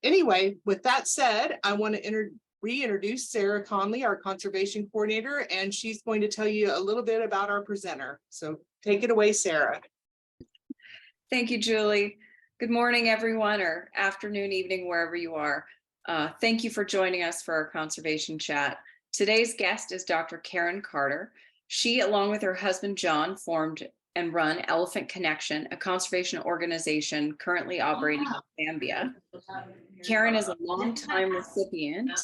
Anyway, with that said, I want to reintroduce Sarah Conley, our conservation coordinator, and she's going to tell you a little bit about our presenter. So take it away, Sarah. Thank you, Julie. Good morning, everyone, or afternoon, evening, wherever you are. Thank you for joining us for our conservation chat. Today's guest is Dr. Kerryn Carter. She, along with her husband, John, formed and run Elephant Connection, a conservation organization currently operating in Zambia. Kerryn is a longtime recipient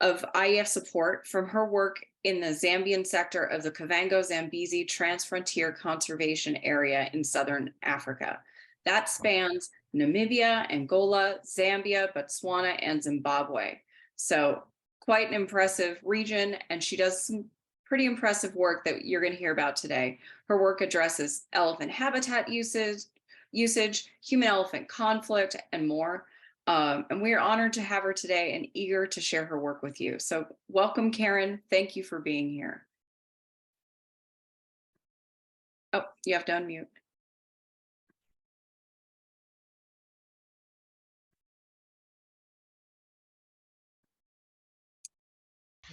of IEF support from her work in the Zambian sector of the Kavango Zambezi Transfrontier Conservation Area in Southern Africa. That spans Namibia, Angola, Zambia, Botswana, and Zimbabwe. So quite an impressive region, and she does some pretty impressive work that you're going to hear about today. Her work addresses elephant habitat usage, human-elephant conflict, and more. And we are honored to have her today and eager to share her work with you. So welcome, Kerryn. Thank you for being here. Oh, you have to unmute.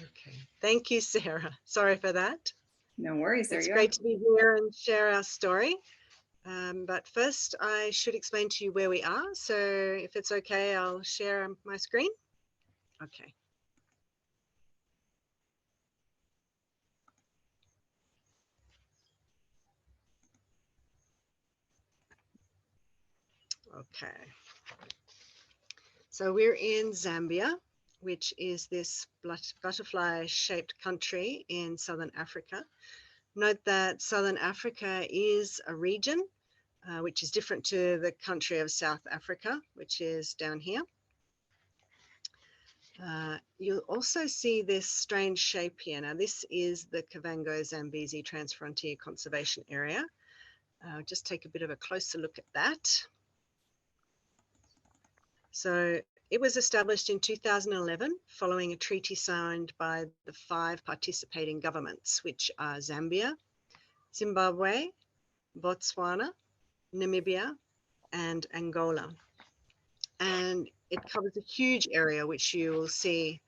Okay, thank you, Sarah. Sorry for that. No worries. It's great to be here and share our story. But first, I should explain to you where we are. So if it's okay, I'll share my screen. Okay. Okay. So we're in Zambia, which is this butterfly-shaped country in Southern Africa. Note that Southern Africa is a region, which is different to the country of South Africa, which is down here. You'll also see this strange shape here. Now, this is the Kavango Zambezi Transfrontier Conservation Area. Just take a bit of a closer look at that. So it was established in 2011 following a treaty signed by the 5 participating governments, which are Zambia, Zimbabwe, Botswana, Namibia, and Angola. And it covers a huge area, which you will see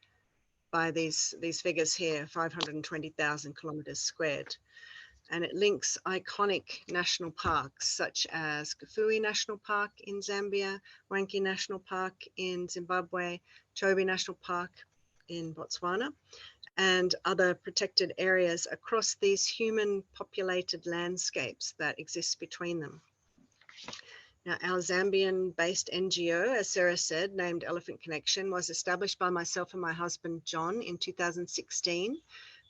by these figures here, 520,000 kilometers squared. And it links iconic national parks such as Kafue National Park in Zambia, Wangi National Park in Zimbabwe, Chobe National Park in Botswana, and other protected areas across these human populated landscapes that exist between them. Now, our Zambian-based NGO, as Sarah said, named Elephant Connection, was established by myself and my husband, John, in 2016,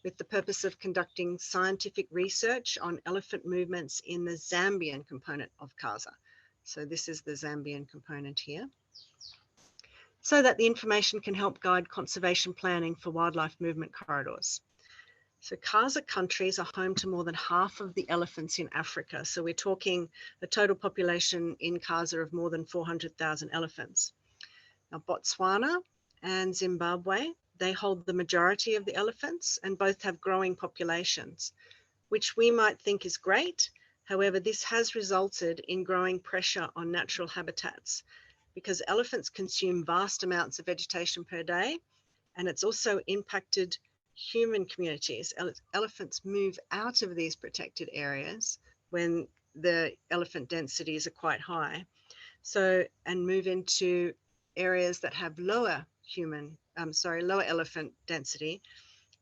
with the purpose of conducting scientific research on elephant movements in the Zambian component of Kaza. So this is the Zambian component here. So that the information can help guide conservation planning for wildlife movement corridors. So Kaza countries are home to more than half of the elephants in Africa. So we're talking a total population in Kaza of more than 400,000 elephants. Now, Botswana and Zimbabwe, they hold the majority of the elephants and both have growing populations, which we might think is great. However, this has resulted in growing pressure on natural habitats because elephants consume vast amounts of vegetation per day, and it's also impacted human communities. Elephants move out of these protected areas when the elephant densities are quite high. So, and move into areas that have lower elephant density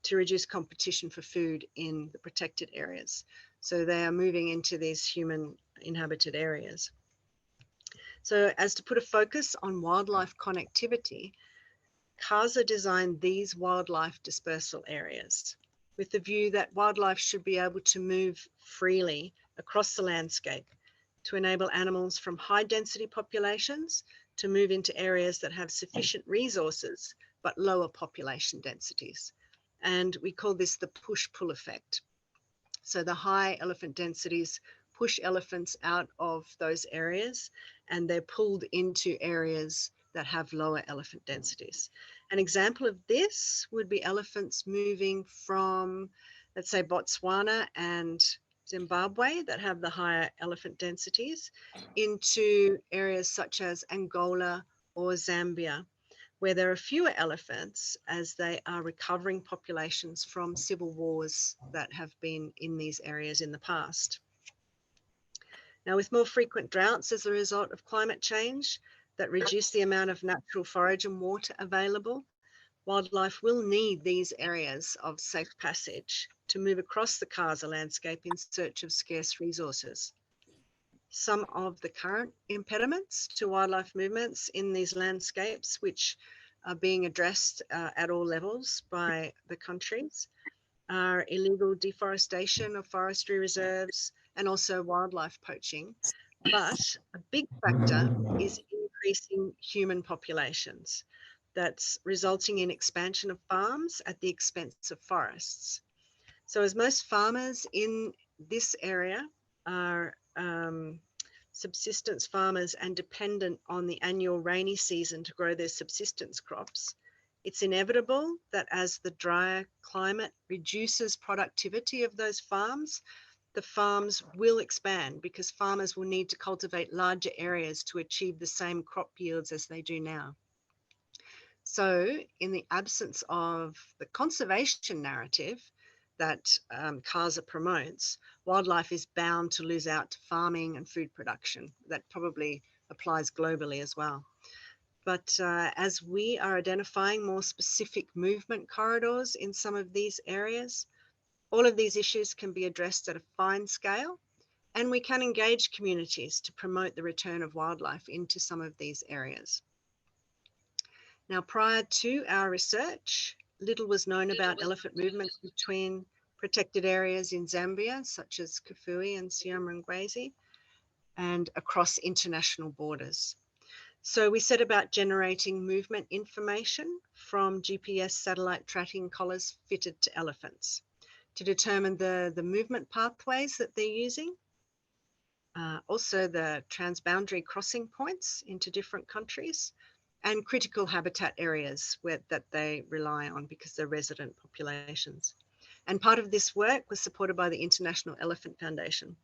to reduce competition for food in the protected areas. So they are moving into these human inhabited areas. So as to put a focus on wildlife connectivity, Kaza designed these wildlife dispersal areas with the view that wildlife should be able to move freely across the landscape to enable animals from high density populations to move into areas that have sufficient resources but lower population densities. And we call this the push-pull effect. So the high elephant densities push elephants out of those areas and they're pulled into areas that have lower elephant densities. An example of this would be elephants moving from, let's say, Botswana and Zimbabwe that have the higher elephant densities into areas such as Angola or Zambia, where there are fewer elephants as they are recovering populations from civil wars that have been in these areas in the past. Now, with more frequent droughts as a result of climate change that reduce the amount of natural forage and water available, wildlife will need these areas of safe passage to move across the Kaza landscape in search of scarce resources. Some of the current impediments to wildlife movements in these landscapes, which are being addressed at all levels by the countries, are illegal deforestation of forestry reserves and also wildlife poaching. But a big factor is increasing human populations. That's resulting in expansion of farms at the expense of forests. So as most farmers in this area are subsistence farmers and dependent on the annual rainy season to grow their subsistence crops, it's inevitable that as the drier climate reduces productivity of those farms, the farms will expand because farmers will need to cultivate larger areas to achieve the same crop yields as they do now. So in the absence of the conservation narrative that Kaza promotes, wildlife is bound to lose out to farming and food production. That probably applies globally as well. But as we are identifying more specific movement corridors in some of these areas, all of these issues can be addressed at a fine scale, and we can engage communities to promote the return of wildlife into some of these areas. Now, prior to our research, little was known about elephant movements between protected areas in Zambia, such as Kafue and Siamrangwezi, and across international borders. So we set about generating movement information from GPS satellite tracking collars fitted to elephants to determine the movement pathways that they're using, also the transboundary crossing points into different countries, and critical habitat areas that they rely on because they're resident populations. And part of this work was supported by the International Elephant Foundation.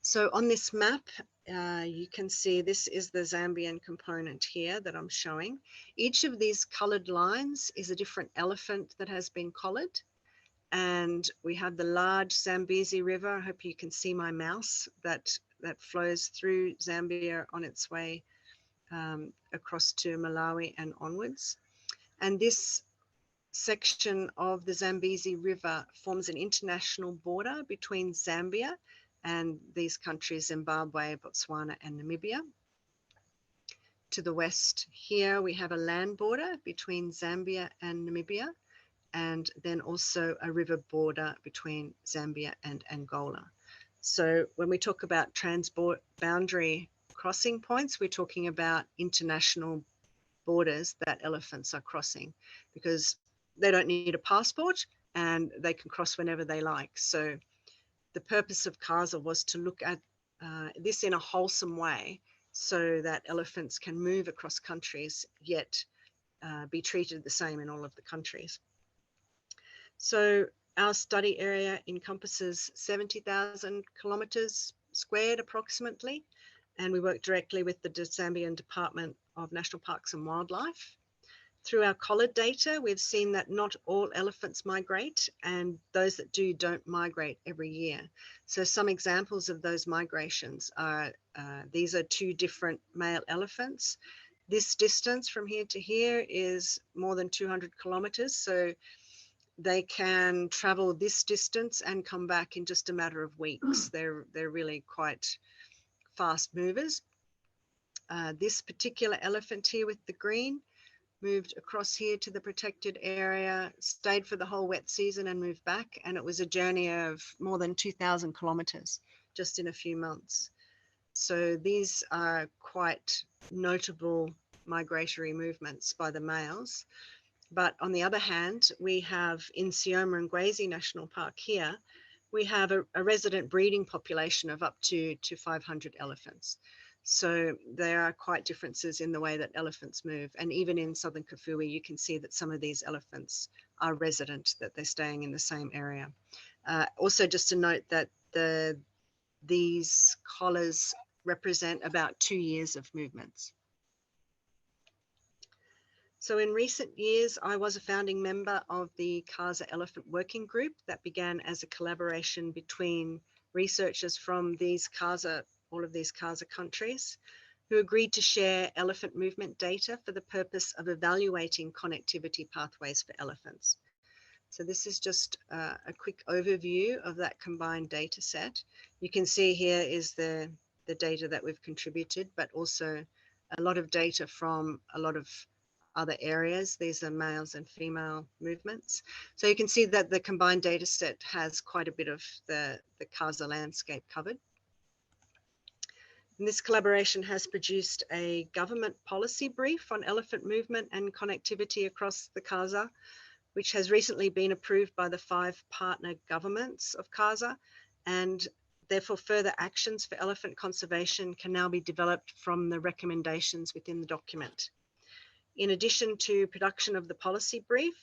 So on this map, you can see this is the Zambian component here that I'm showing. Each of these colored lines is a different elephant that has been collared. And we have the large Zambezi River. I hope you can see my mouse that flows through Zambia on its way across to Malawi and onwards. And this section of the Zambezi River forms an international border between Zambia and these countries, Zimbabwe, Botswana, and Namibia. To the west here, we have a land border between Zambia and Namibia, and then also a river border between Zambia and Angola. So when we talk about transboundary crossing points, we're talking about international borders that elephants are crossing because they don't need a passport and they can cross whenever they like. So the purpose of Kaza was to look at this in a wholesome way so that elephants can move across countries yet be treated the same in all of the countries. So our study area encompasses 70,000 kilometers squared approximately, and we work directly with the Zambian Department of National Parks and Wildlife. Through our collared data, we've seen that not all elephants migrate, and those that do don't migrate every year. So some examples of those migrations are, these are two different male elephants. This distance from here to here is more than 200 kilometers. So they can travel this distance and come back in just a matter of weeks. They're really quite fast movers. This particular elephant here with the green moved across here to the protected area, stayed for the whole wet season and moved back. And it was a journey of more than 2,000 kilometers just in a few months. So these are quite notable migratory movements by the males. But on the other hand, we have in Siamrangwezi National Park here, we have a resident breeding population of up to 500 elephants. So there are quite differences in the way that elephants move. And even in southern Kafue, you can see that some of these elephants are resident, that they're staying in the same area. Also, just to note that these collars represent about 2 years of movements. So in recent years, I was a founding member of the Kaza Elephant Working Group that began as a collaboration between researchers from all of these Kaza countries, who agreed to share elephant movement data for the purpose of evaluating connectivity pathways for elephants. So this is just a quick overview of that combined data set. You can see here is the data that we've contributed, but also a lot of data from a lot of other areas. These are males and female movements. So you can see that the combined data set has quite a bit of the Kaza landscape covered. And this collaboration has produced a government policy brief on elephant movement and connectivity across the Kaza, which has recently been approved by the 5 partner governments of Kaza, and therefore further actions for elephant conservation can now be developed from the recommendations within the document. In addition to production of the policy brief,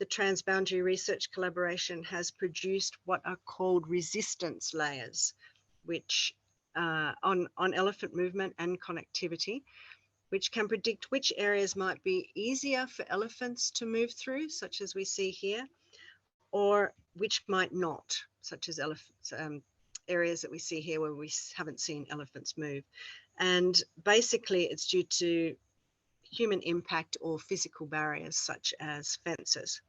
the Transboundary Research Collaboration has produced what are called resistance layers, which on elephant movement and connectivity, which can predict which areas might be easier for elephants to move through, such as we see here, or which might not, such as areas that we see here where we haven't seen elephants move. And basically it's due to human impact or physical barriers such as fences.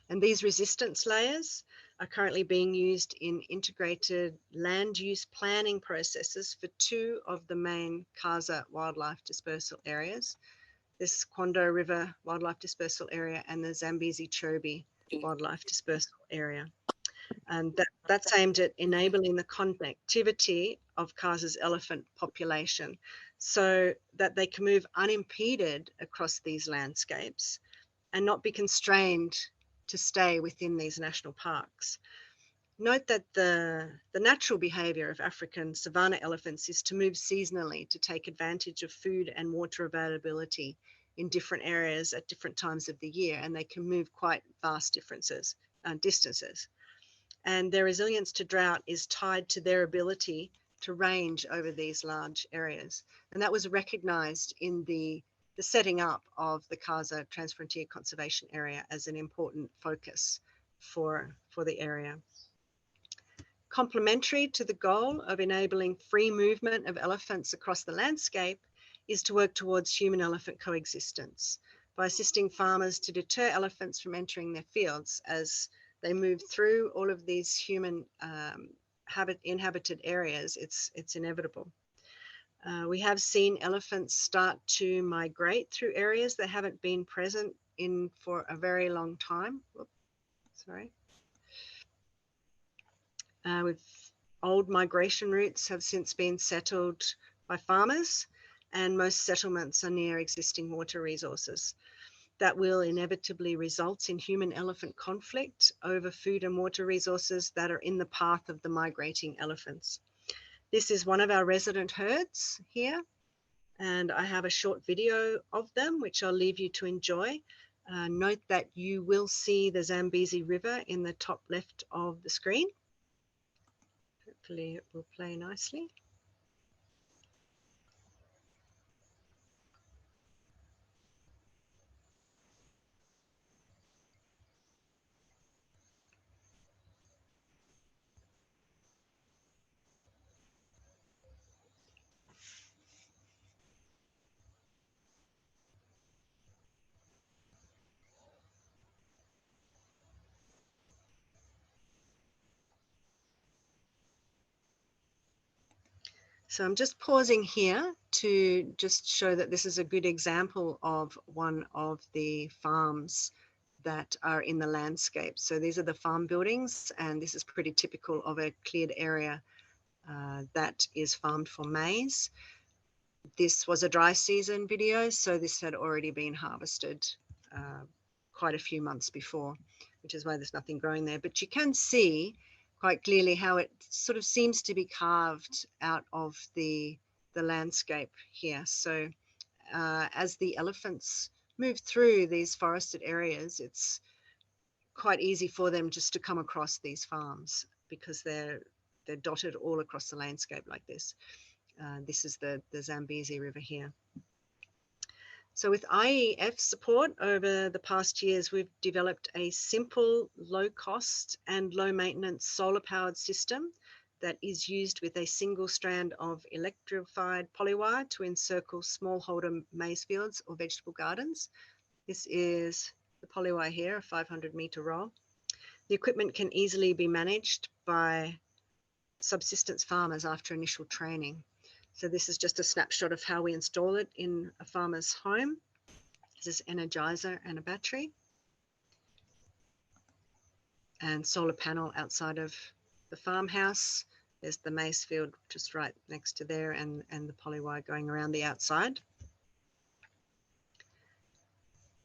And these resistance layers are currently being used in integrated land use planning processes for 2 of the main Kaza wildlife dispersal areas, this Kwando River wildlife dispersal area and the Zambezi Chobe wildlife dispersal area. And that's aimed at enabling the connectivity of Kaza's elephant population so that they can move unimpeded across these landscapes and not be constrained to stay within these national parks. Note that the natural behavior of African savanna elephants is to move seasonally to take advantage of food and water availability in different areas at different times of the year, and they can move quite vast distances. And their resilience to drought is tied to their ability to range over these large areas. And that was recognized in the setting up of the Kaza Transfrontier Conservation Area as an important focus for the area. Complementary to the goal of enabling free movement of elephants across the landscape is to work towards human-elephant coexistence by assisting farmers to deter elephants from entering their fields as they move through all of these human inhabited areas. It's inevitable. We have seen elephants start to migrate through areas that haven't been present in for a very long time. With old migration routes have since been settled by farmers, and most settlements are near existing water resources. That will inevitably result in human-elephant conflict over food and water resources that are in the path of the migrating elephants. This is one of our resident herds here, and I have a short video of them, which I'll leave you to enjoy. Note that you will see the Zambezi River in the top left of the screen. Hopefully it will play nicely. So I'm just pausing here to just show that this is a good example of one of the farms that are in the landscape. So these are the farm buildings, and this is pretty typical of a cleared area that is farmed for maize. This was a dry season video, so this had already been harvested quite a few months before, which is why there's nothing growing there. But you can see quite clearly how it sort of seems to be carved out of the landscape here. So as the elephants move through these forested areas, it's quite easy for them just to come across these farms because they're dotted all across the landscape like this. This is the Zambezi River here. So with IEF support over the past years, we've developed a simple, low cost and low maintenance solar powered system that is used with a single strand of electrified polywire to encircle smallholder maize fields or vegetable gardens. This is the polywire here, a 500-meter roll. The equipment can easily be managed by subsistence farmers after initial training. So this is just a snapshot of how we install it in a farmer's home. This is energizer and a battery. And solar panel outside of the farmhouse. There's the maize field just right next to there and the polywire going around the outside.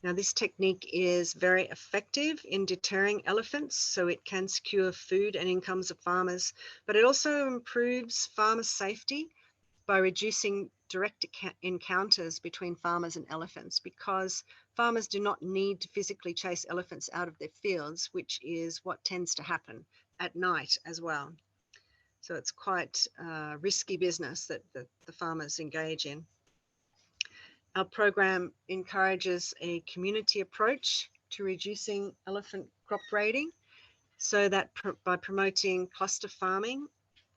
Now this technique is very effective in deterring elephants, so it can secure food and incomes of farmers, but it also improves farmer safety by reducing direct encounters between farmers and elephants, because farmers do not need to physically chase elephants out of their fields, which is what tends to happen at night as well. So it's quite risky business that the farmers engage in. Our program encourages a community approach to reducing elephant crop raiding, so that by promoting cluster farming,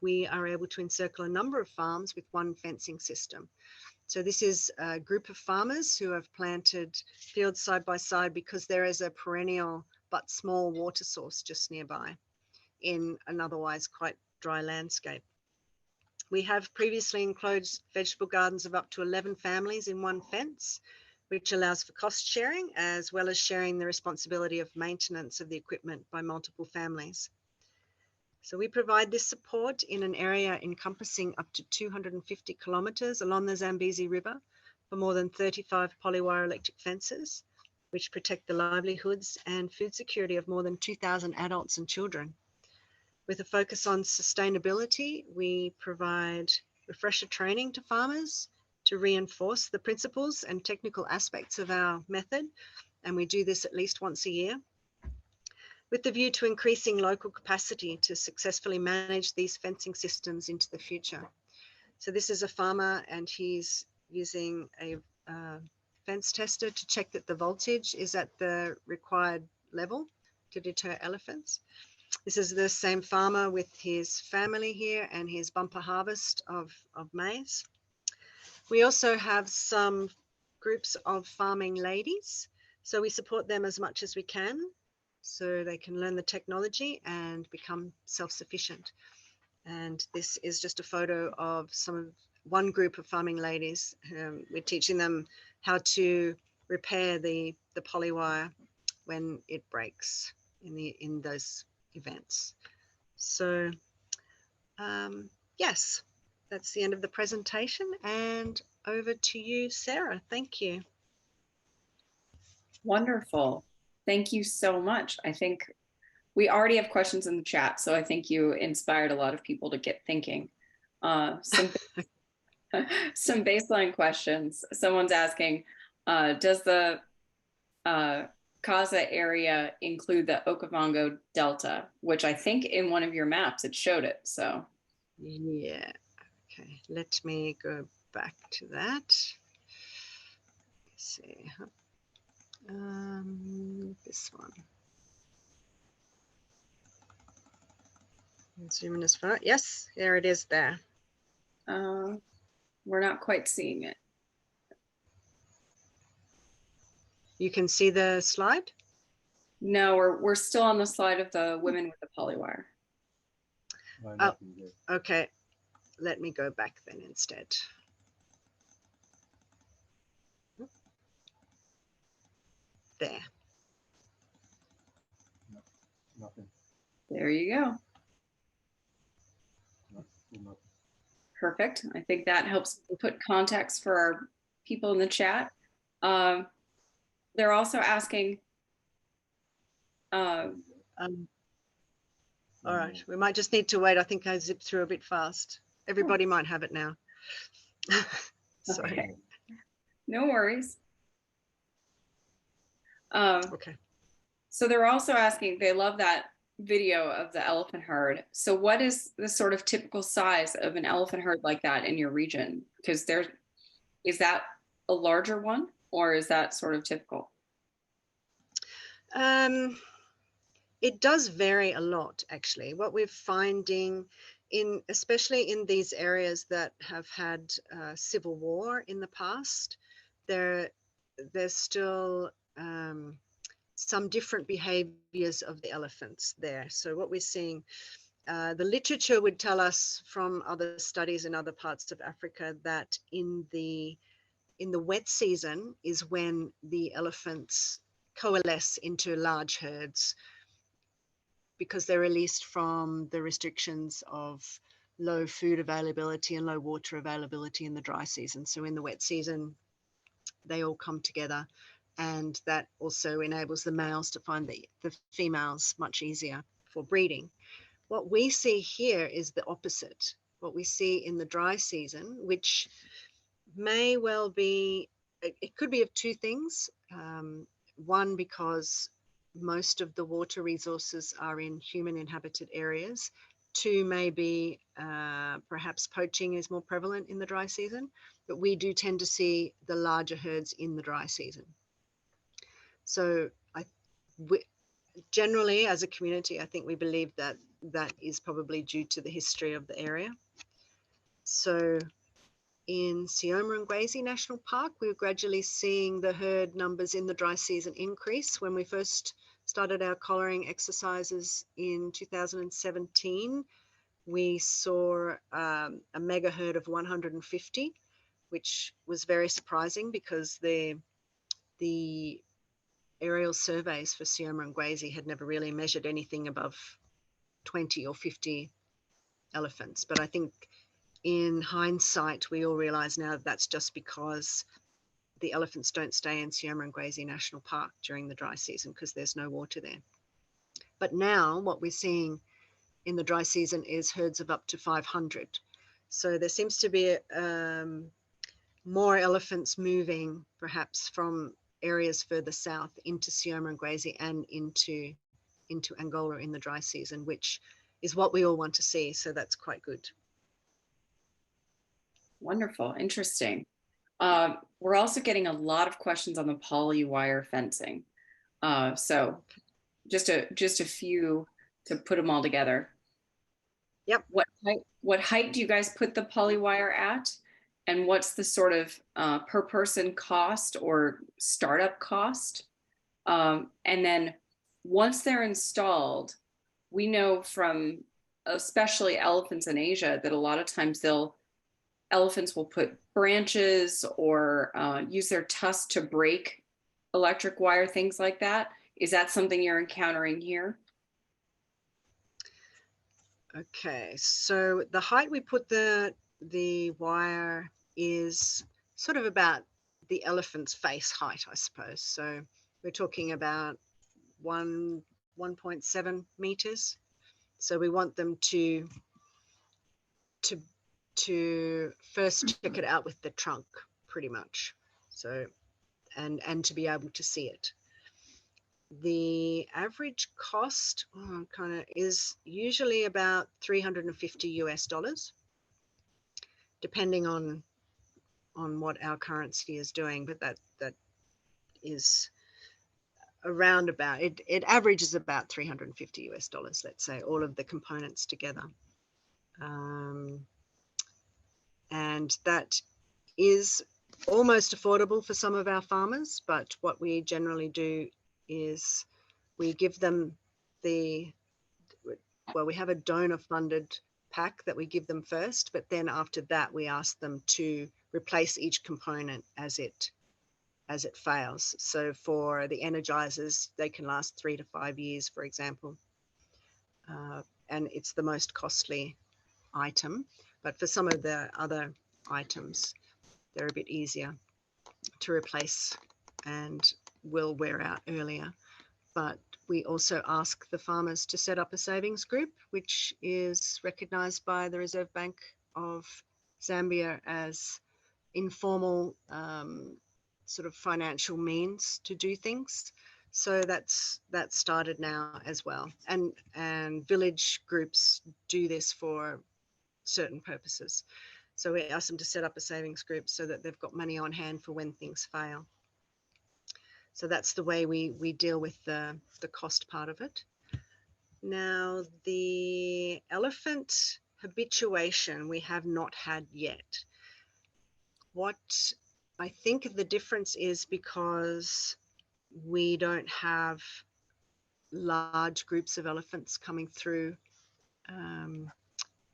we are able to encircle a number of farms with one fencing system. So this is a group of farmers who have planted fields side by side because there is a perennial but small water source just nearby in an otherwise quite dry landscape. We have previously enclosed vegetable gardens of up to 11 families in one fence, which allows for cost sharing as well as sharing the responsibility of maintenance of the equipment by multiple families. So we provide this support in an area encompassing up to 250 kilometres along the Zambezi River for more than 35 polywire electric fences, which protect the livelihoods and food security of more than 2,000 adults and children. With a focus on sustainability, we provide refresher training to farmers to reinforce the principles and technical aspects of our method, and we do this at least once a year, with the view to increasing local capacity to successfully manage these fencing systems into the future. So this is a farmer and he's using a fence tester to check that the voltage is at the required level to deter elephants. This is the same farmer with his family here and his bumper harvest of maize. We also have some groups of farming ladies, so we support them as much as we can so they can learn the technology and become self-sufficient. And this is just a photo of one group of farming ladies. We're teaching them how to repair the polywire when it breaks in those events. So yes, that's the end of the presentation, and over to you, Sarah. Thank you. Wonderful. Thank you so much. I think we already have questions in the chat, so I think you inspired a lot of people to get thinking. Some baseline questions. Someone's asking, does the Kaza area include the Okavango Delta, which I think in one of your maps it showed it, so. Yeah, okay, let me go back to that. Let's see. This one. Zoom in as far. Yes, there it is there. We're not quite seeing it. You can see the slide? No, we're still on the slide of the women with the polywire. Oh, okay. Let me go back then instead. There. Nothing. There you go. Nothing. Perfect. I think that helps put context for our people in the chat. They're also asking. All right, we might just need to wait. I think I zipped through a bit fast. Everybody might have it now. Sorry. Okay. No worries. Okay. So they're also asking, they love that video of the elephant herd. So what is the sort of typical size of an elephant herd like that in your region? Because is that a larger one, or is that sort of typical? It does vary a lot, actually. What we're finding especially in these areas that have had civil war in the past, there's still some different behaviors of the elephants there. So what we're seeing, the literature would tell us from other studies in other parts of Africa that in the wet season is when the elephants coalesce into large herds, because they're released from the restrictions of low food availability and low water availability in the dry season. So in the wet season, they all come together, and that also enables the males to find the females much easier for breeding. What we see here is the opposite. What we see in the dry season, which may well be, it could be of two things. One, because most of the water resources are in human inhabited areas. Two, maybe perhaps poaching is more prevalent in the dry season, but we do tend to see the larger herds in the dry season. So generally, as a community, I think we believe that that is probably due to the history of the area. So in Sioma and Ngwezi National Park, we're gradually seeing the herd numbers in the dry season increase. When we first started our collaring exercises in 2017, we saw a mega herd of 150, which was very surprising because the aerial surveys for Sioma and Ngwezi had never really measured anything above 20 or 50 elephants. But I think in hindsight, we all realize now that that's just because the elephants don't stay in Sioma and Ngwezi National Park during the dry season because there's no water there. But now what we're seeing in the dry season is herds of up to 500. So there seems to be more elephants moving perhaps from areas further south into Sioma and Ngwezi and into Angola in the dry season, which is what we all want to see. So that's quite good. Wonderful, interesting. We're also getting a lot of questions on the poly wire fencing. So just a few to put them all together. Yep. What height do you guys put the poly wire at? And what's the sort of per person cost or startup cost? And then once they're installed, we know from especially elephants in Asia that a lot of times elephants will put branches or use their tusks to break electric wire, things like that. Is that something you're encountering here? Okay, so the height we put the wire is sort of about the elephant's face height, I suppose. So we're talking about 1.7 meters. So we want them to first check it out with the trunk, pretty much. So and to be able to see it. The average cost kind of is usually about $350 depending on what our currency is doing, but that is around about it averages about $350, let's say, all of the components together. And that is almost affordable for some of our farmers, but what we generally do is we give them we have a donor funded pack that we give them first, but then after that we ask them to replace each component as it fails. So for the energizers, they can last 3 to 5 years, for example, and it's the most costly item. But for some of the other items, they're a bit easier to replace and will wear out earlier. But we also ask the farmers to set up a savings group, which is recognized by the Reserve Bank of Zambia as informal sort of financial means to do things. So that started now as well. And village groups do this for certain purposes. So we ask them to set up a savings group so that they've got money on hand for when things fail. So that's the way we deal with the cost part of it. Now, the elephant habituation we have not had yet. What I think the difference is because we don't have large groups of elephants coming through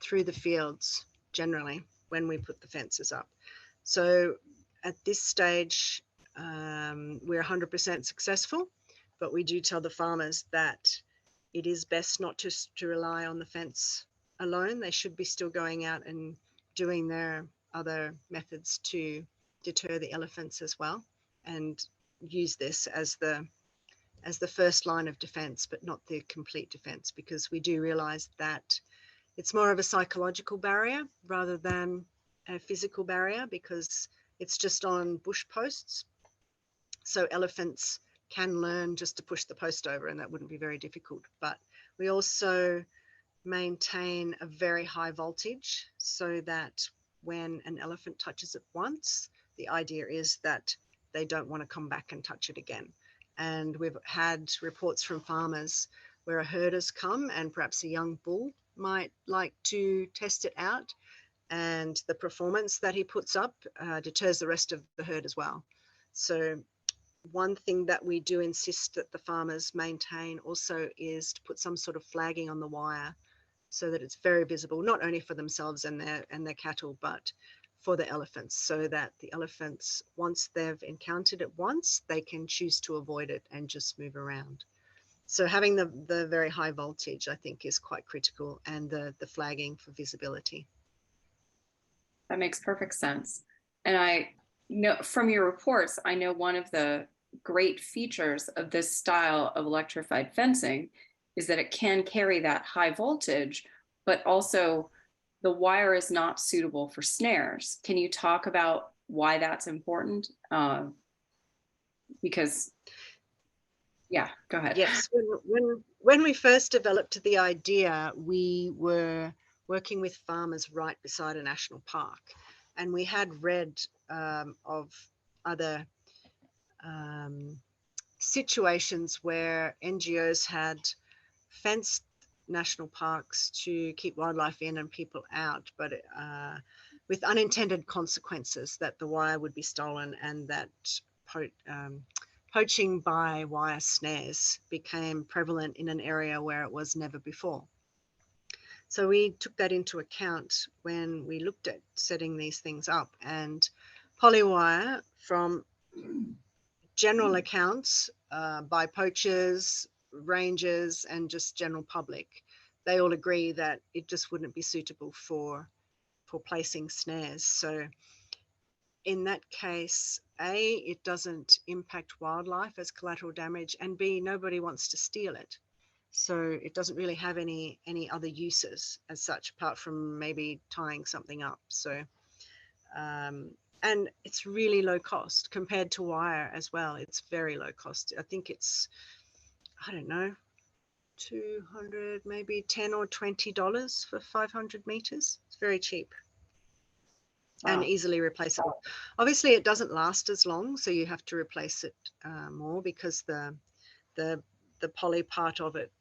through the fields generally when we put the fences up. So at this stage, we're 100% successful, but we do tell the farmers that it is best not just to rely on the fence alone. They should be still going out and doing their other methods to deter the elephants as well, and use this as the first line of defense, but not the complete defense, because we do realize that it's more of a psychological barrier rather than a physical barrier, because it's just on bush posts. So elephants can learn just to push the post over, and that wouldn't be very difficult. But we also maintain a very high voltage so that when an elephant touches it once, the idea is that they don't want to come back and touch it again. And we've had reports from farmers where a herd has come and perhaps a young bull might like to test it out, and the performance that he puts up deters the rest of the herd as well. So one thing that we do insist that the farmers maintain also is to put some sort of flagging on the wire so that it's very visible, not only for themselves and their cattle, but for the elephants, so that the elephants, once they've encountered it once, they can choose to avoid it and just move around. So having the very high voltage, I think, is quite critical, and the flagging for visibility. That makes perfect sense. And I know from your reports, I know one of the great features of this style of electrified fencing is that it can carry that high voltage, but also the wire is not suitable for snares. Can you talk about why that's important? Because, yeah, go ahead. Yes, when we first developed the idea, we were working with farmers right beside a national park, and we had read of other situations where NGOs had fenced national parks to keep wildlife in and people out, but with unintended consequences, that the wire would be stolen and that poaching by wire snares became prevalent in an area where it was never before. So we took that into account when we looked at setting these things up, and polywire, from general accounts by poachers, rangers, and just general public, they all agree that it just wouldn't be suitable for placing snares. So in that case, A, it doesn't impact wildlife as collateral damage, and B, nobody wants to steal it. So it doesn't really have any other uses as such, apart from maybe tying something up. So and it's really low cost compared to wire as well. It's very low cost. I think it's, I don't know, 200, maybe $10 or $20 for 500 meters. It's very cheap. Wow. And easily replaceable. Obviously, it doesn't last as long, so you have to replace it more, because the poly part of it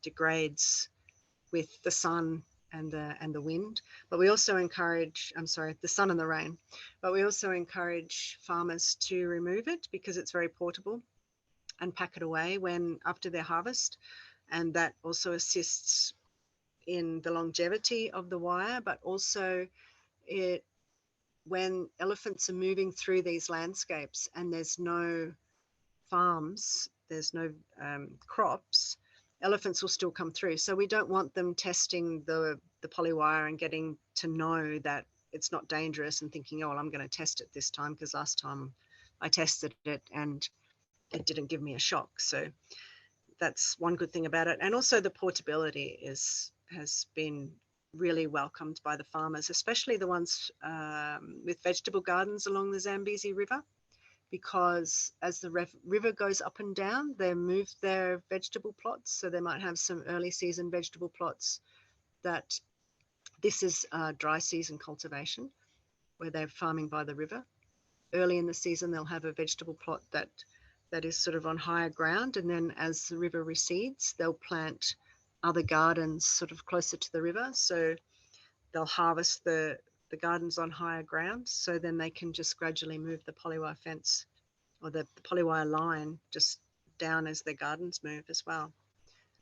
degrades with the sun and the wind. But we also encourage, the sun and the rain. But we also encourage farmers to remove it, because it's very portable, and pack it away after their harvest, and that also assists in the longevity of the wire. But also, when elephants are moving through these landscapes and there's no farms, there's no crops, elephants will still come through. So we don't want them testing the polywire and getting to know that it's not dangerous and thinking, oh, well, I'm going to test it this time because last time I tested it and it didn't give me a shock. So that's one good thing about it. And also the portability has been really welcomed by the farmers, especially the ones with vegetable gardens along the Zambezi River, because as the river goes up and down, they move their vegetable plots. So they might have some early season vegetable plots that this is dry season cultivation where they're farming by the river. Early in the season, they'll have a vegetable plot that is sort of on higher ground. And then as the river recedes, they'll plant other gardens sort of closer to the river. So they'll harvest the gardens on higher ground. So then they can just gradually move the polywire fence or the polywire line just down as their gardens move as well.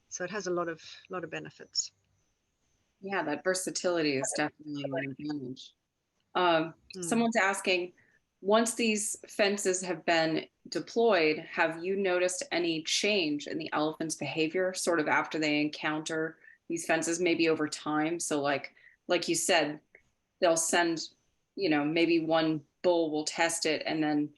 So it has a lot of benefits. Yeah, that versatility is definitely an advantage. Someone's asking, once these fences have been deployed, have you noticed any change in the elephant's behavior sort of after they encounter these fences, maybe over time? So like you said, they'll send, maybe one bull will test it and then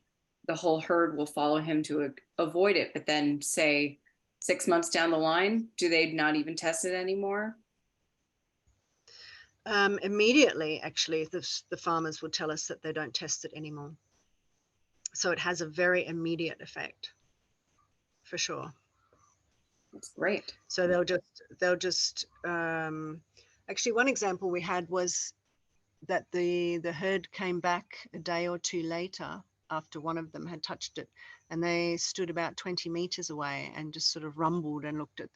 the whole herd will follow him to avoid it. But then say 6 months down the line, do they not even test it anymore? Immediately, actually, the farmers will tell us that they don't test it anymore. So it has a very immediate effect, for sure. That's great. So they'll just actually, one example we had was that the herd came back a day or two later after one of them had touched it, and they stood about 20 meters away and just sort of rumbled and looked at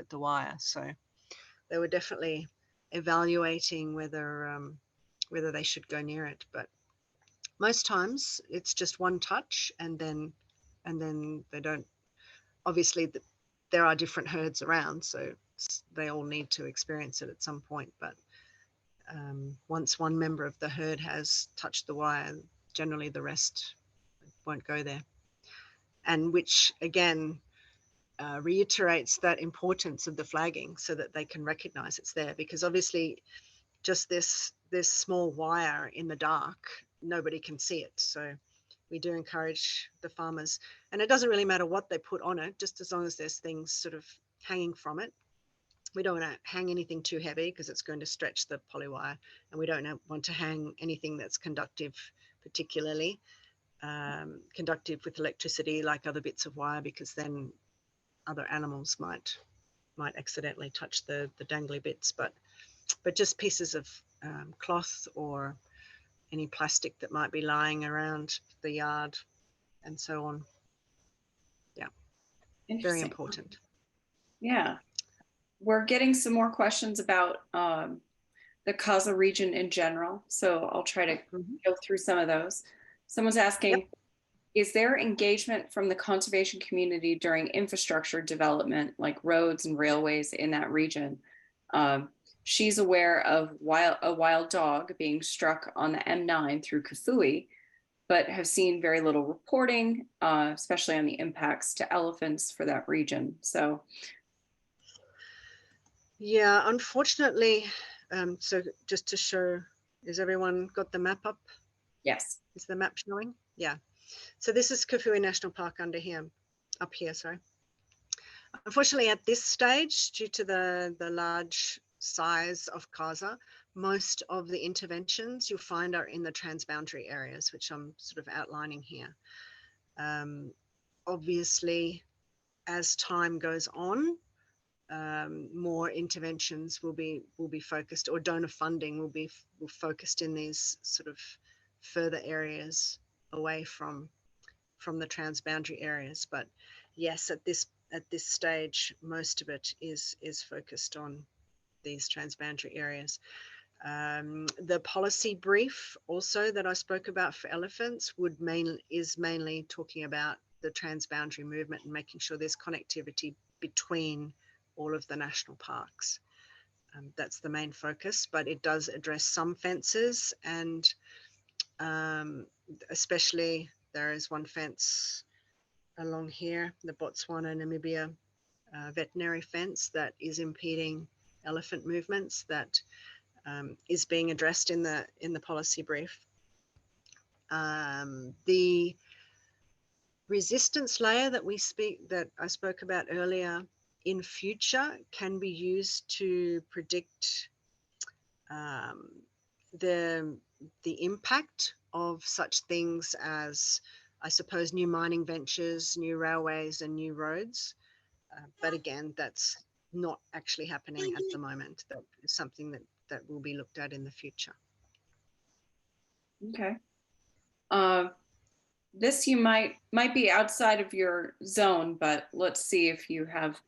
the wire. So they were definitely evaluating whether they should go near it. But most times it's just one touch, and then they don't. Obviously, there are different herds around, so they all need to experience it at some point. But once one member of the herd has touched the wire, generally the rest won't go there. And which again reiterates that importance of the flagging, so that they can recognize it's there, because obviously just this small wire in the dark, nobody can see it. So we do encourage the farmers, and it doesn't really matter what they put on it, just as long as there's things sort of hanging from it. We don't want to hang anything too heavy because it's going to stretch the polywire, and we don't want to hang anything that's conductive, particularly conductive with electricity, like other bits of wire, because then other animals might accidentally touch the dangly bits. But just pieces of cloth or any plastic that might be lying around the yard and so on. Yeah, very important. Yeah, we're getting some more questions about the Kaza region in general, so I'll try to go through some of those. Someone's asking, is there engagement from the conservation community during infrastructure development like roads and railways in that region? She's aware of a wild dog being struck on the M9 through Kafui, but have seen very little reporting, especially on the impacts to elephants for that region. So, yeah, unfortunately, so just to show, is everyone got the map up? Yes. Is the map showing? Yeah. So this is Kafui National Park up here, sorry. Unfortunately, at this stage, due to the large size of Kaza, most of the interventions you'll find are in the transboundary areas, which I'm sort of outlining here. Obviously, as time goes on, more interventions will be focused, or donor funding will be focused in these sort of further areas away from the transboundary areas. But yes, at this stage, most of it is focused on these transboundary areas. The policy brief also that I spoke about for elephants is mainly talking about the transboundary movement and making sure there's connectivity between all of the national parks. That's the main focus, but it does address some fences, and especially there is one fence along here, the Botswana Namibia veterinary fence, that is impeding elephant movements, that is being addressed in the policy brief. The resistance layer that I spoke about earlier in future can be used to predict the impact of such things as I suppose, new mining ventures, new railways and new roads. But again, that's not actually happening at the moment. That is something that will be looked at in the future. Okay. This you might be outside of your zone, but let's see if you have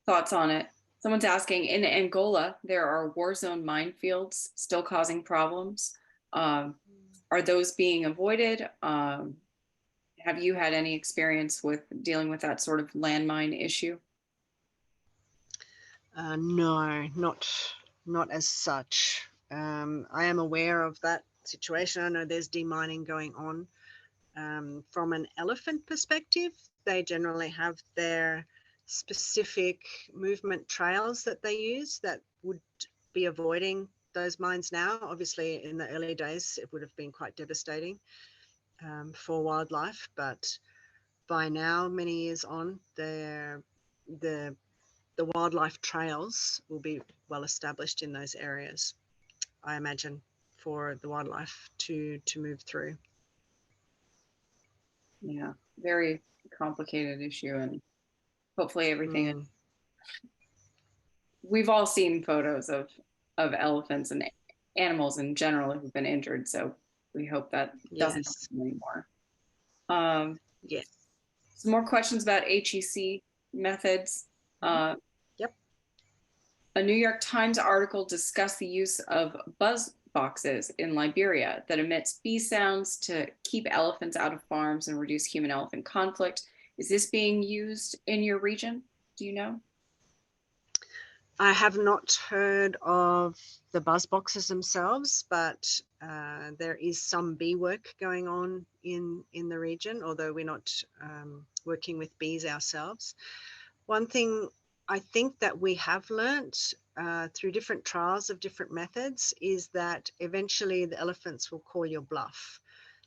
thoughts on it. Someone's asking, in Angola, there are war zone minefields still causing problems. Are those being avoided? Have you had any experience with dealing with that sort of landmine issue? No, not as such. I am aware of that situation. I know there's demining going on. From an elephant perspective, they generally have their specific movement trails that they use that would be avoiding those mines now. Obviously, in the early days, it would have been quite devastating for wildlife, but by now, many years on, the wildlife trails will be well established in those areas, I imagine, for the wildlife to move through. Yeah, very complicated issue, and hopefully everything. We've all seen photos of elephants and animals in general who've been injured, so we hope that doesn't Yes. happen anymore. Yes. Some more questions about HEC methods. Yep. A New York Times article discussed the use of buzz boxes in Liberia that emits bee sounds to keep elephants out of farms and reduce human-elephant conflict. Is this being used in your region? Do you know? I have not heard of the buzz boxes themselves, but there is some bee work going on in the region, although we're not working with bees ourselves. One thing I think that we have learnt through different trials of different methods is that eventually the elephants will call your bluff.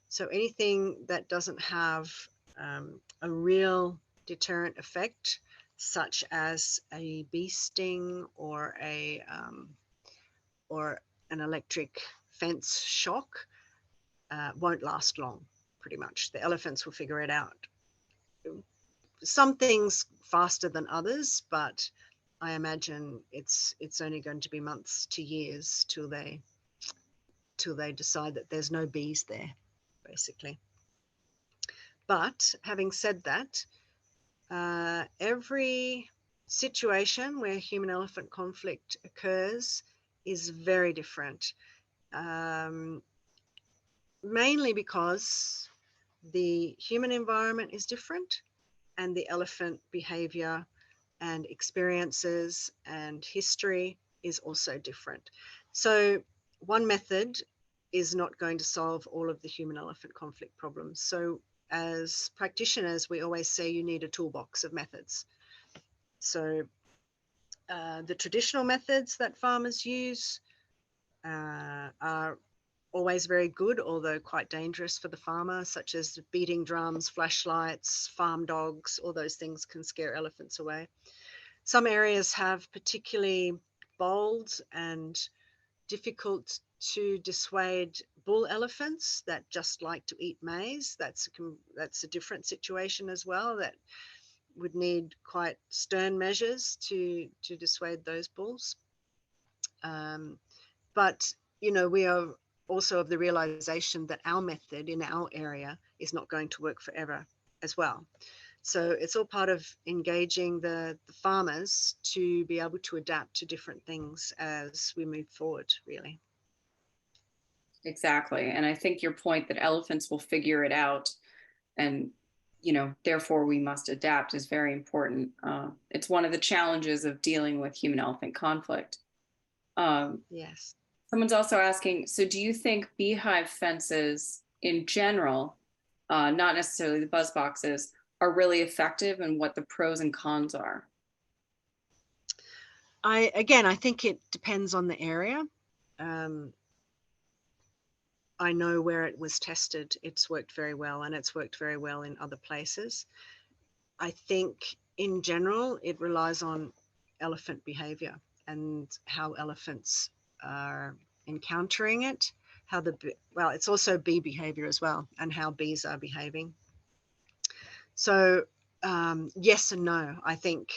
So anything that doesn't have a real deterrent effect, such as a bee sting or an electric fence shock, won't last long. Pretty much, the elephants will figure it out. Some things faster than others, but I imagine it's only going to be months to years till they decide that there's no bees there, basically. But having said that, every situation where human-elephant conflict occurs is very different, mainly because the human environment is different and the elephant behavior and experiences and history is also different. So one method is not going to solve all of the human-elephant conflict problems. So as practitioners, we always say you need a toolbox of methods. So the traditional methods that farmers use are always very good, although quite dangerous for the farmer, such as beating drums, flashlights, farm dogs. All those things can scare elephants away. Some areas have particularly bold and difficult to dissuade bull elephants that just like to eat maize. That's a different situation as well, that would need quite stern measures to dissuade those bulls. But we are also of the realization that our method in our area is not going to work forever as well. So it's all part of engaging the farmers to be able to adapt to different things as we move forward, really. Exactly. And I think your point that elephants will figure it out and, therefore we must adapt is very important. It's one of the challenges of dealing with human-elephant conflict. Yes. Someone's also asking, so do you think beehive fences in general, not necessarily the buzz boxes, are really effective, and what the pros and cons are? I think it depends on the area. I know where it was tested, it's worked very well, and it's worked very well in other places. I think in general, it relies on elephant behavior and how elephants are encountering it, it's also bee behavior as well, and how bees are behaving So yes and no. I think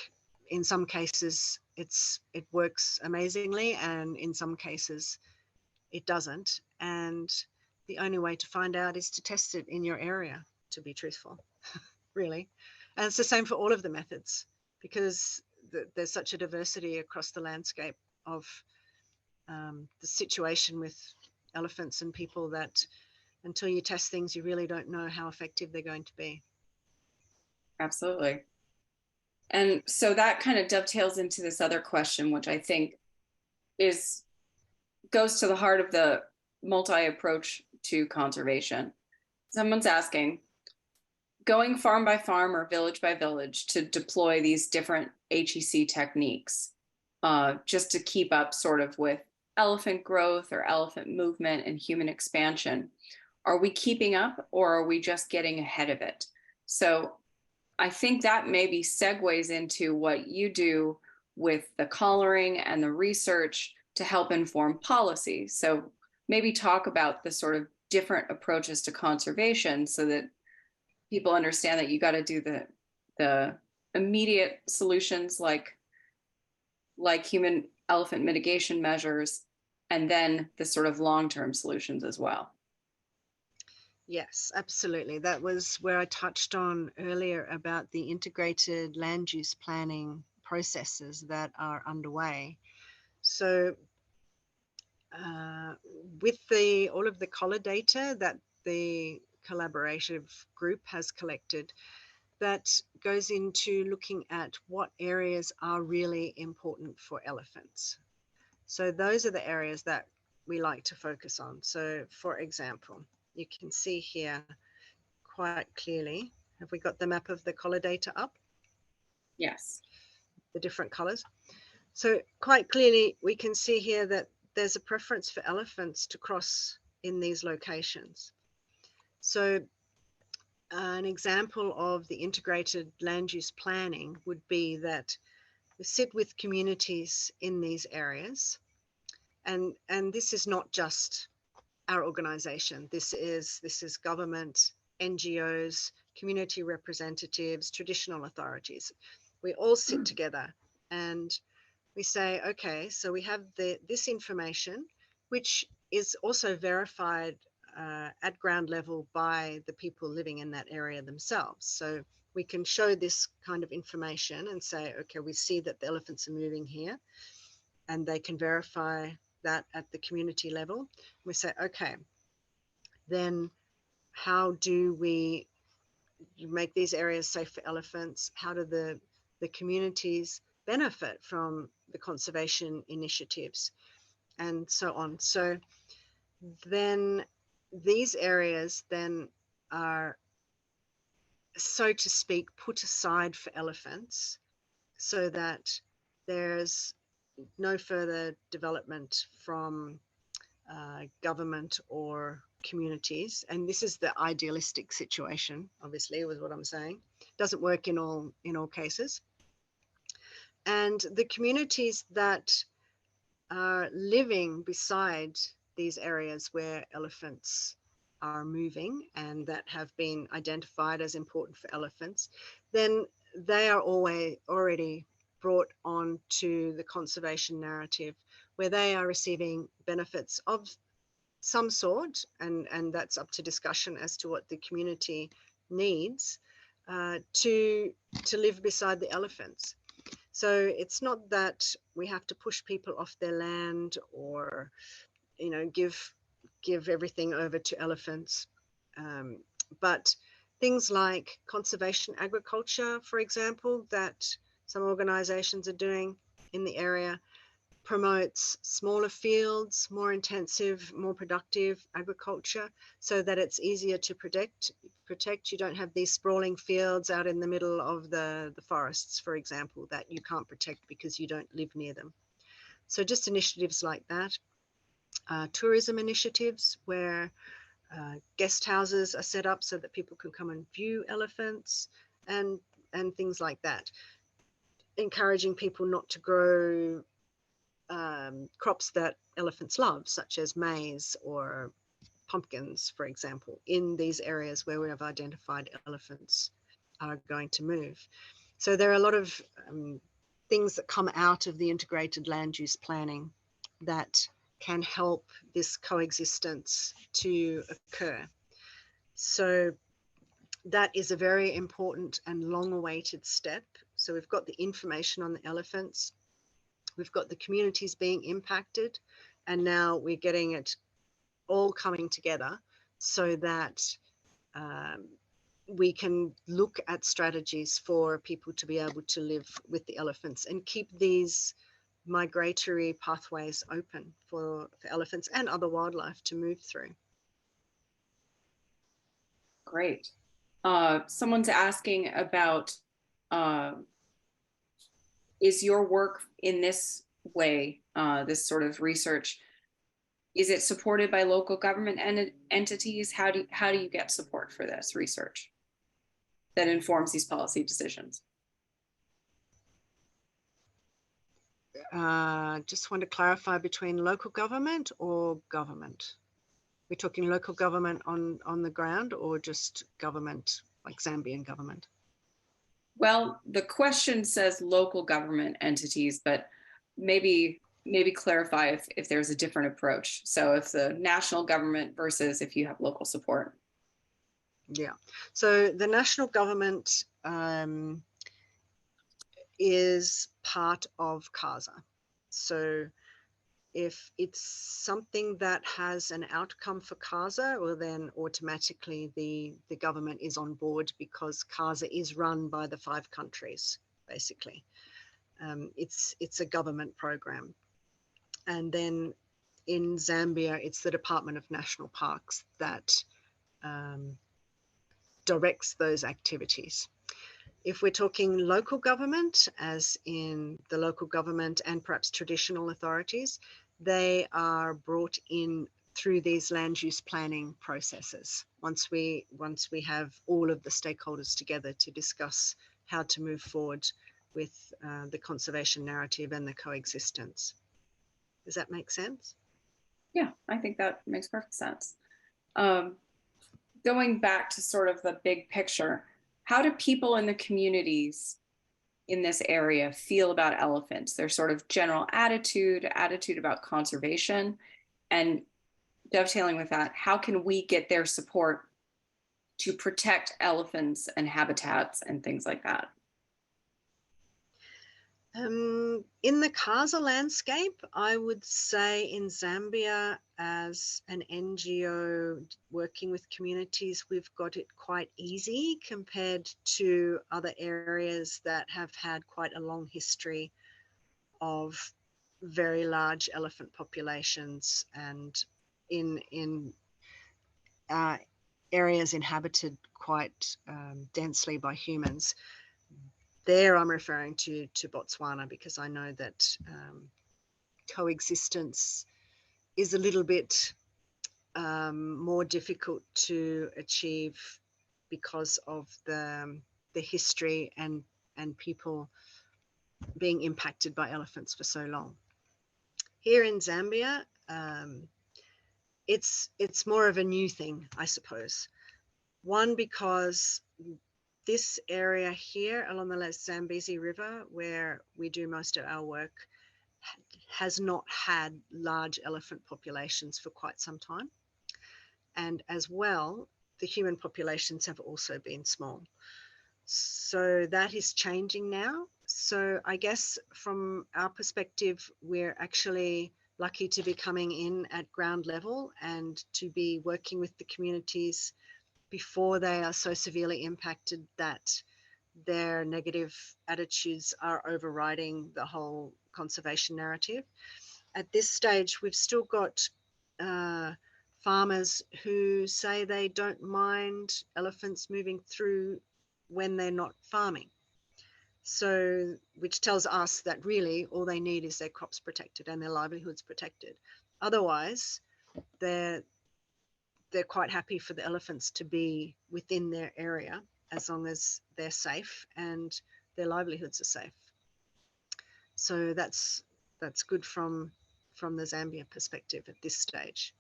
in some cases it works amazingly, and in some cases it doesn't. And the only way to find out is to test it in your area, to be truthful, really. And it's the same for all of the methods, because there's such a diversity across the landscape of the situation with elephants and people that until you test things, you really don't know how effective they're going to be. Absolutely. And so that kind of dovetails into this other question, which I think goes to the heart of the multi-approach to conservation. Someone's asking, going farm by farm or village by village to deploy these different HEC techniques, just to keep up sort of with elephant growth or elephant movement and human expansion. Are we keeping up, or are we just getting ahead of it? So I think that maybe segues into what you do with the collaring and the research to help inform policy. So maybe talk about the sort of different approaches to conservation so that people understand that you got to do the immediate solutions like human elephant mitigation measures, and then the sort of long-term solutions as well. Yes, absolutely. That was where I touched on earlier about the integrated land use planning processes that are underway. So with all of the collar data that the collaborative group has collected, that goes into looking at what areas are really important for elephants. So those are the areas that we like to focus on. So for example, you can see here quite clearly, have we got the map of the collar data up? Yes. The different colors. So quite clearly, we can see here that there's a preference for elephants to cross in these locations. So an example of the integrated land use planning would be that we sit with communities in these areas. And this is not just our organization. This is government, NGOs, community representatives, traditional authorities. We all sit together and we say, okay, so we have this information, which is also verified at ground level by the people living in that area themselves. So we can show this kind of information and say, okay, we see that the elephants are moving here, and they can verify that at the community level. We say, okay, then how do we make these areas safe for elephants? How do the communities benefit from the conservation initiatives, and so on? So then these areas then are, so to speak, put aside for elephants so that there's no further development from government or communities. And this is the idealistic situation, obviously, with what I'm saying. Doesn't work in all cases. And the communities that are living beside these areas where elephants are moving and that have been identified as important for elephants, then they are already brought on to the conservation narrative, where they are receiving benefits of some sort, and that's up to discussion as to what the community needs to live beside the elephants. So it's not that we have to push people off their land or, you know, give everything over to elephants, but things like conservation agriculture, for example, that some organizations are doing in the area, promotes smaller fields, more intensive, more productive agriculture, so that it's easier to protect. You don't have these sprawling fields out in the middle of the forests, for example, that you can't protect because you don't live near them. So just initiatives like that. Tourism initiatives where guest houses are set up so that people can come and view elephants, and things like that. Encouraging people not to grow crops that elephants love, such as maize or pumpkins, for example, in these areas where we have identified elephants are going to move. So there are a lot of things that come out of the integrated land use planning that can help this coexistence to occur. So that is a very important and long-awaited step. So we've got the information on the elephants, we've got the communities being impacted, and now we're getting it all coming together so that we can look at strategies for people to be able to live with the elephants and keep these migratory pathways open for elephants and other wildlife to move through. Great. Someone's asking about, is your work in this way, this sort of research, is it supported by local government entities? How do you get support for this research that informs these policy decisions? Just want to clarify, between local government or government? We're talking local government on the ground, or just government, like Zambian government? Well, the question says local government entities, but maybe clarify if there's a different approach. So if the national government versus if you have local support. Yeah, so the national government is part of Kaza. So if it's something that has an outcome for Kaza, well, then automatically the government is on board, because Kaza is run by the 5 countries, basically. It's a government program. And then in Zambia, it's the Department of National Parks that directs those activities. If we're talking local government, as in the local government and perhaps traditional authorities, they are brought in through these land use planning processes. Once we have all of the stakeholders together to discuss how to move forward with the conservation narrative and the coexistence. Does that make sense? Yeah, I think that makes perfect sense. Going back to sort of the big picture, how do people in the communities in this area feel about elephants? Their sort of general attitude about conservation, and dovetailing with that, how can we get their support to protect elephants and habitats and things like that? In the Kaza landscape, I would say in Zambia, as an NGO working with communities, we've got it quite easy compared to other areas that have had quite a long history of very large elephant populations, and in areas inhabited quite densely by humans. There I'm referring to Botswana, because I know that coexistence is a little bit more difficult to achieve because of the history and people being impacted by elephants for so long. Here in Zambia, it's more of a new thing, I suppose. One, because this area here along the Zambezi River, where we do most of our work, has not had large elephant populations for quite some time. And as well, the human populations have also been small. So that is changing now. So I guess from our perspective, we're actually lucky to be coming in at ground level and to be working with the communities before they are so severely impacted that their negative attitudes are overriding the whole conservation narrative. At this stage, we've still got farmers who say they don't mind elephants moving through when they're not farming. So, which tells us that really all they need is their crops protected and their livelihoods protected. Otherwise, they're quite happy for the elephants to be within their area as long as they're safe and their livelihoods are safe. So that's good from the Zambia perspective at this stage.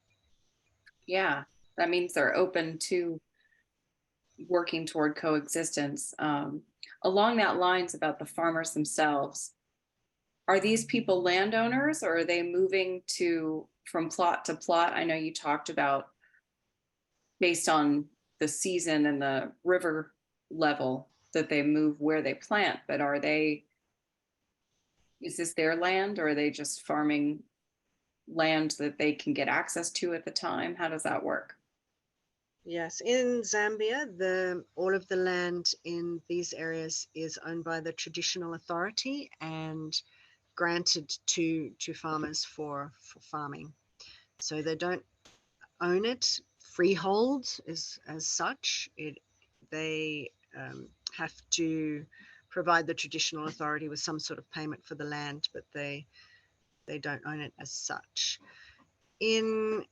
Yeah, that means they're open to working toward coexistence. Along that lines about the farmers themselves, are these people landowners or are they moving from plot to plot? I know you talked about based on the season and the river level that they move where they plant, but is this their land or are they just farming land that they can get access to at the time? How does that work? Yes, in Zambia, all of the land in these areas is owned by the traditional authority and granted to farmers for farming. So they don't own it freehold as such. They have to provide the traditional authority with some sort of payment for the land, but they don't own it as such. In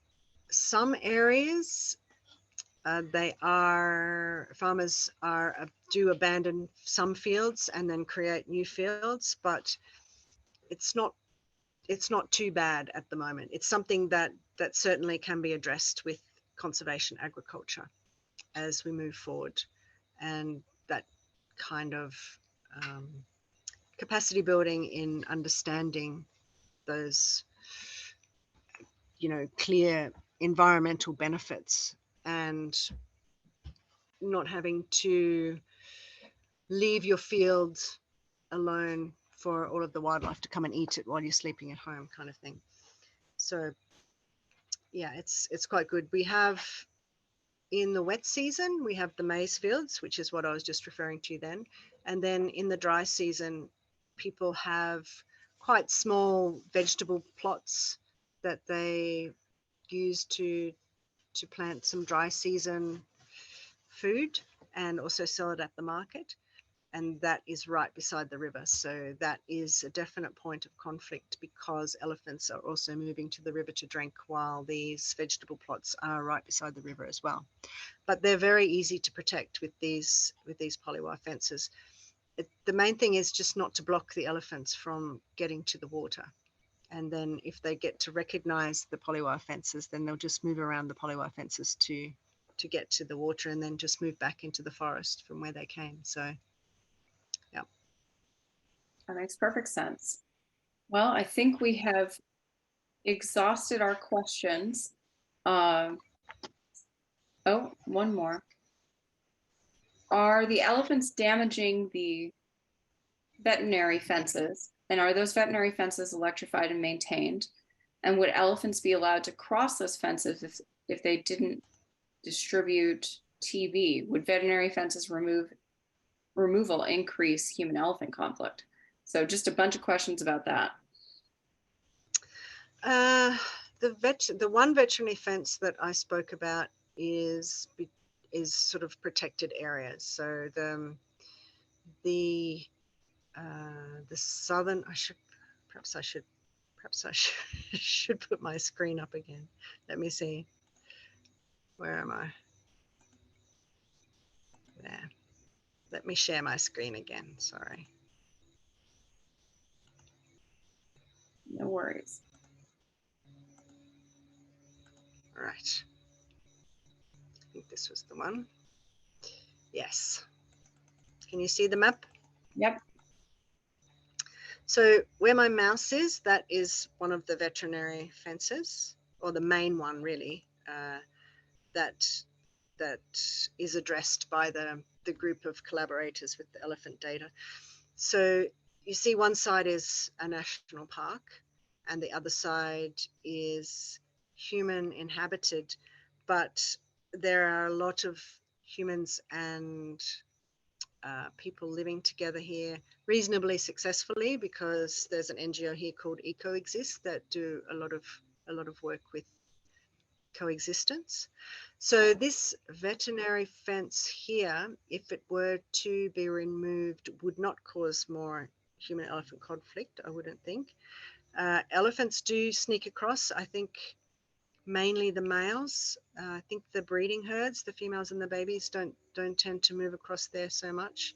some areas, farmers do abandon some fields and then create new fields, but it's not too bad at the moment. It's something that certainly can be addressed with conservation agriculture as we move forward, and that kind of capacity building in understanding those clear environmental benefits and not having to leave your field alone for all of the wildlife to come and eat it while you're sleeping at home, kind of thing. So yeah, it's quite good. We have, in the wet season, we have the maize fields, which is what I was just referring to then. And then in the dry season, people have quite small vegetable plots that they use to plant some dry season food and also sell it at the market. And that is right beside the river. So that is a definite point of conflict because elephants are also moving to the river to drink while these vegetable plots are right beside the river as well. But they're very easy to protect with these polywire fences. The main thing is just not to block the elephants from getting to the water. And then if they get to recognize the polywire fences, then they'll just move around the polywire fences to get to the water and then just move back into the forest from where they came. So yeah. That makes perfect sense. Well, I think we have exhausted our questions. Oh, one more. Are the elephants damaging the veterinary fences? And are those veterinary fences electrified and maintained? And would elephants be allowed to cross those fences if they didn't distribute TV? Would veterinary fences removal increase human elephant conflict? So just a bunch of questions about that. The one veterinary fence that I spoke about is sort of protected areas. So the southern, perhaps I should put my screen up again. Let me see. Where am I? There. Let me share my screen again. Sorry. No worries. All right. I think this was the one. Yes. Can you see the map? Yep. So where my mouse is, that is one of the veterinary fences, or the main one really, that is addressed by the group of collaborators with the elephant data. So you see one side is a national park and the other side is human inhabited, but there are a lot of humans and people living together here reasonably successfully because there's an NGO here called Coexist that do a lot of work with coexistence. So this veterinary fence here, if it were to be removed, would not cause more human elephant conflict, I wouldn't think. Elephants do sneak across, I think mainly the males. I think the breeding herds, the females and the babies don't tend to move across there so much.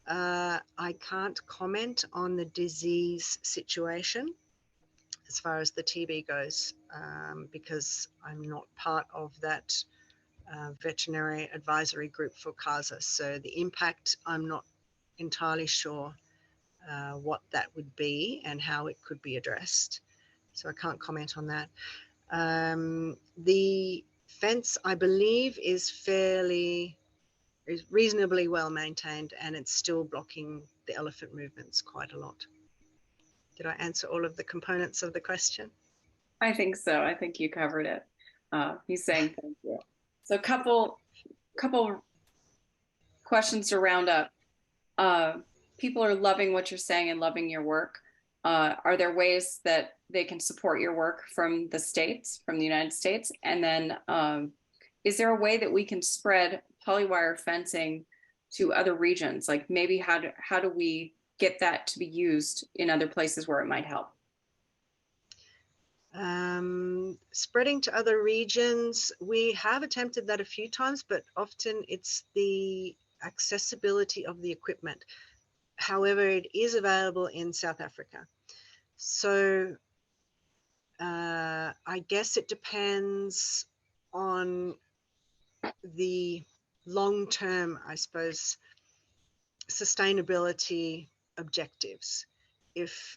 I can't comment on the disease situation as far as the TB goes, because I'm not part of that veterinary advisory group for Kaza. So the impact, I'm not entirely sure what that would be and how it could be addressed. So I can't comment on that. The fence, I believe, is reasonably well maintained, and it's still blocking the elephant movements quite a lot. Did I answer all of the components of the question? I think so. I think you covered it. He's saying thank you. So couple questions to round up. People are loving what you're saying and loving your work. Are there ways that they can support your work from the States, from the United States? And then is there a way that we can spread polywire fencing to other regions? Like maybe how do we get that to be used in other places where it might help? Spreading to other regions, we have attempted that a few times, but often it's the accessibility of the equipment. However, it is available in South Africa. So I guess it depends on the long-term, I suppose, sustainability objectives. If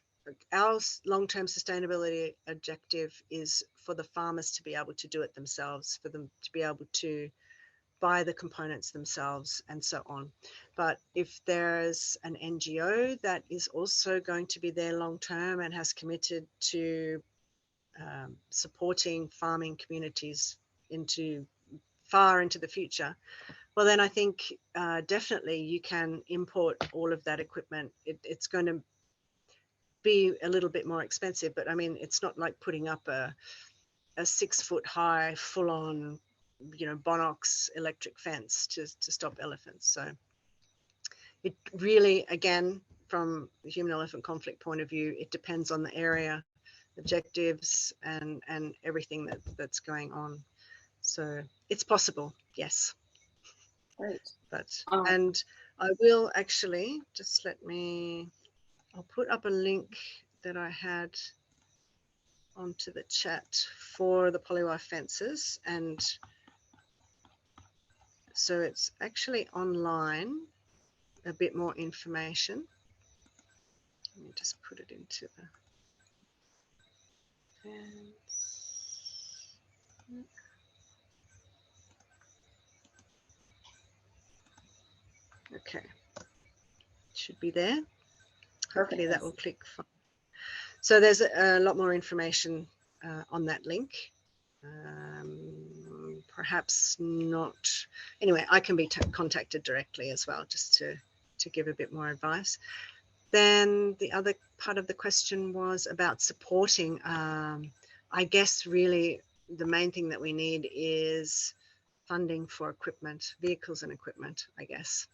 our long-term sustainability objective is for the farmers to be able to do it themselves, for them to be able to buy the components themselves and so on. But if there's an NGO that is also going to be there long-term and has committed to supporting farming communities far into the future, well, then I think definitely you can import all of that equipment. It's going to be a little bit more expensive, but I mean, it's not like putting up a 6-foot high, full-on, Bonox electric fence to stop elephants. So it really, again, from the human-elephant conflict point of view, it depends on the area, objectives, and everything that's going on. So it's possible, yes. Great. But and I will actually just I'll put up a link that I had onto the chat for the polywire fences, and so it's actually online, a bit more information. Let me just put it into the fence. Okay, should be there. Hopefully that will click fine. So there's a lot more information on that link. Perhaps not. Anyway, I can be contacted directly as well, just to give a bit more advice. Then the other part of the question was about supporting. I guess really the main thing that we need is funding for equipment, vehicles and equipment, I guess.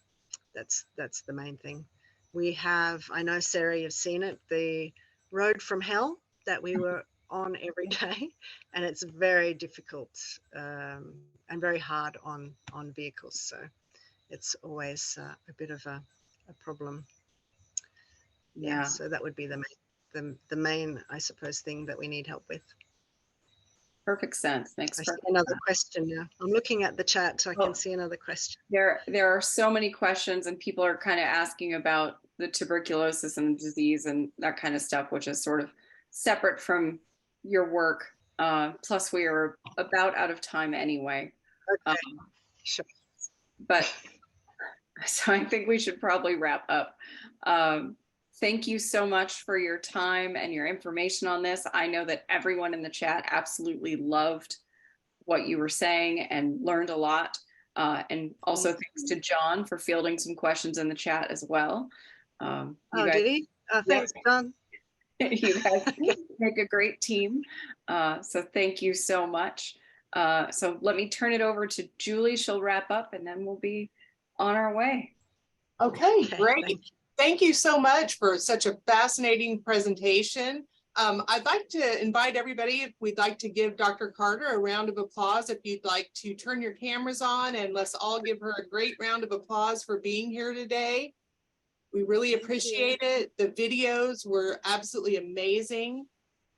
That's the main thing. We have, I know, Sarah, you've seen it, the road from hell that we were on every day, and it's very difficult and very hard on vehicles. So it's always a bit of a problem. Yeah. So that would be the main, I suppose, thing that we need help with. Perfect sense. Makes I perfect see another sense. question now. I'm looking at the chat, so I can see another question. There are so many questions, and people are kind of asking about the tuberculosis and the disease and that kind of stuff, which is sort of separate from your work. Plus, we are about out of time anyway. Okay. Sure. But so I think we should probably wrap up. Thank you so much for your time and your information on this. I know that everyone in the chat absolutely loved what you were saying and learned a lot. And also thanks to John for fielding some questions in the chat as well. Did he? Thanks, John. You guys make a great team. So thank you so much. So let me turn it over to Julie. She'll wrap up and then we'll be on our way. Okay, great. Thank you so much for such a fascinating presentation. I'd like to invite everybody, if we'd like to give Dr. Carter a round of applause, if you'd like to turn your cameras on, and let's all give her a great round of applause for being here today. We really appreciate it. The videos were absolutely amazing.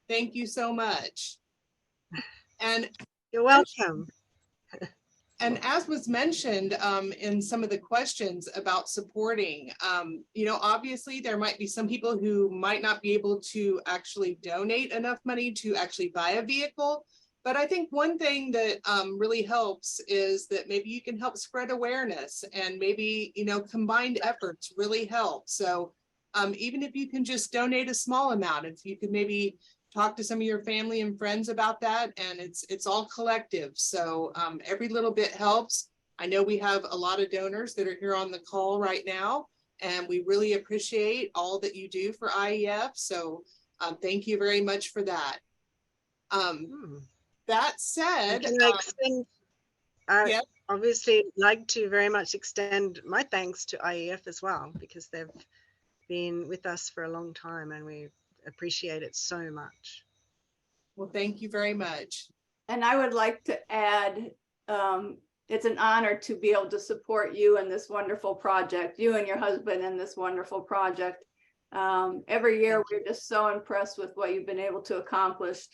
Thank you so much. And you're welcome. And as was mentioned in some of the questions about supporting, you know, obviously there might be some people who might not be able to actually donate enough money to actually buy a vehicle. But I think one thing that really helps is that maybe you can help spread awareness, and maybe, you know, combined efforts really help. So even if you can just donate a small amount, if you could maybe talk to some of your family and friends about that, and it's all collective. So every little bit helps. I know we have a lot of donors that are here on the call right now, and we really appreciate all that you do for IEF. So thank you very much for that. That said, can I extend, yeah. obviously like to very much extend my thanks to IEF as well, because they've been with us for a long time and we appreciate it so much. Well, thank you very much. And I would like to add, it's an honor to be able to support you in this wonderful project, you and your husband in this wonderful project. Every year, we're just so impressed with what you've been able to accomplish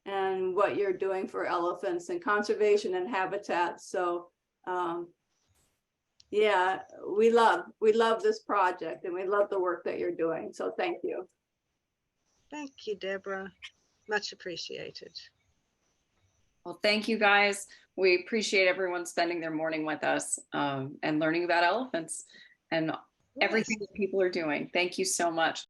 and what you're doing for elephants and conservation and habitat. So yeah, we love this project, and we love the work that you're doing. So thank you. Thank you, Deborah. Much appreciated. Well, thank you guys. We appreciate everyone spending their morning with us and learning about elephants and everything that people are doing. Thank you so much.